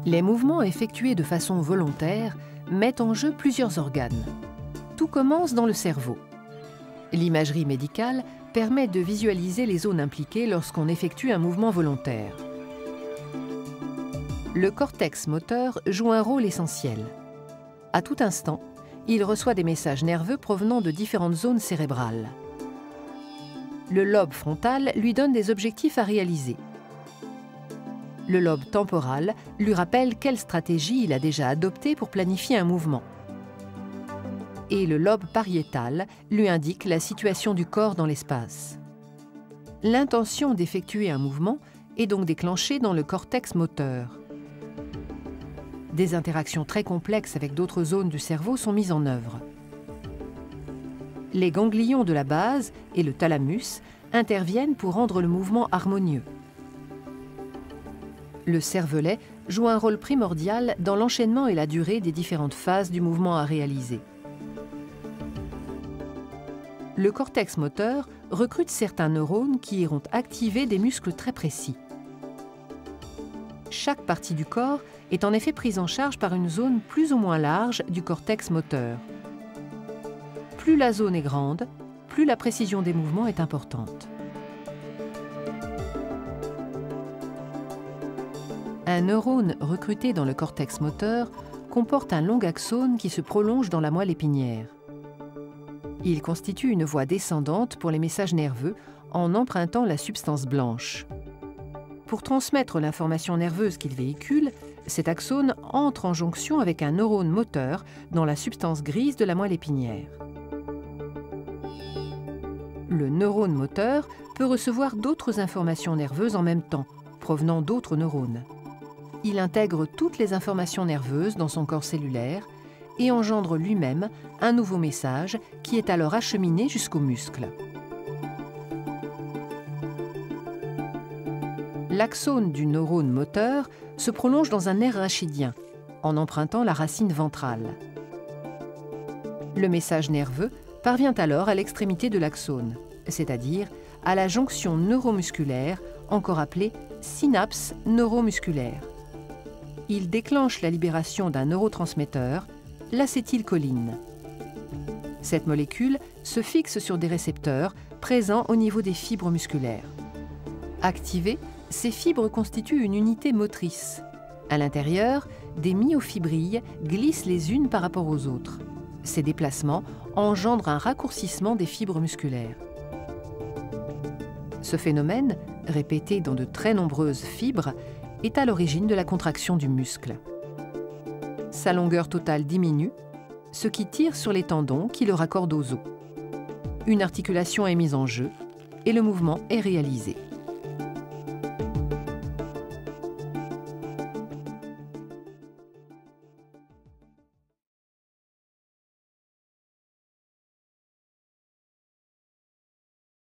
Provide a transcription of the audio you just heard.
Les mouvements effectués de façon volontaire mettent en jeu plusieurs organes. Tout commence dans le cerveau. L'imagerie médicale permet de visualiser les zones impliquées lorsqu'on effectue un mouvement volontaire. Le cortex moteur joue un rôle essentiel. À tout instant, il reçoit des messages nerveux provenant de différentes zones cérébrales. Le lobe frontal lui donne des objectifs à réaliser. Le lobe temporal lui rappelle quelle stratégie il a déjà adoptée pour planifier un mouvement. Et le lobe pariétal lui indique la situation du corps dans l'espace. L'intention d'effectuer un mouvement est donc déclenchée dans le cortex moteur. Des interactions très complexes avec d'autres zones du cerveau sont mises en œuvre. Les ganglions de la base et le thalamus interviennent pour rendre le mouvement harmonieux. Le cervelet joue un rôle primordial dans l'enchaînement et la durée des différentes phases du mouvement à réaliser. Le cortex moteur recrute certains neurones qui iront activer des muscles très précis. Chaque partie du corps est en effet prise en charge par une zone plus ou moins large du cortex moteur. Plus la zone est grande, plus la précision des mouvements est importante. Un neurone recruté dans le cortex moteur comporte un long axone qui se prolonge dans la moelle épinière. Il constitue une voie descendante pour les messages nerveux en empruntant la substance blanche. Pour transmettre l'information nerveuse qu'il véhicule, cet axone entre en jonction avec un neurone moteur dans la substance grise de la moelle épinière. Le neurone moteur peut recevoir d'autres informations nerveuses en même temps, provenant d'autres neurones. Il intègre toutes les informations nerveuses dans son corps cellulaire et engendre lui-même un nouveau message qui est alors acheminé jusqu'aux muscles. L'axone du neurone moteur se prolonge dans un nerf rachidien, en empruntant la racine ventrale. Le message nerveux parvient alors à l'extrémité de l'axone, c'est-à-dire à la jonction neuromusculaire, encore appelée synapse neuromusculaire. Il déclenche la libération d'un neurotransmetteur, l'acétylcholine. Cette molécule se fixe sur des récepteurs présents au niveau des fibres musculaires. Activées, ces fibres constituent une unité motrice. À l'intérieur, des myofibrilles glissent les unes par rapport aux autres. Ces déplacements engendrent un raccourcissement des fibres musculaires. Ce phénomène, répété dans de très nombreuses fibres, est à l'origine de la contraction du muscle. Sa longueur totale diminue, ce qui tire sur les tendons qui le raccordent aux os. Une articulation est mise en jeu et le mouvement est réalisé.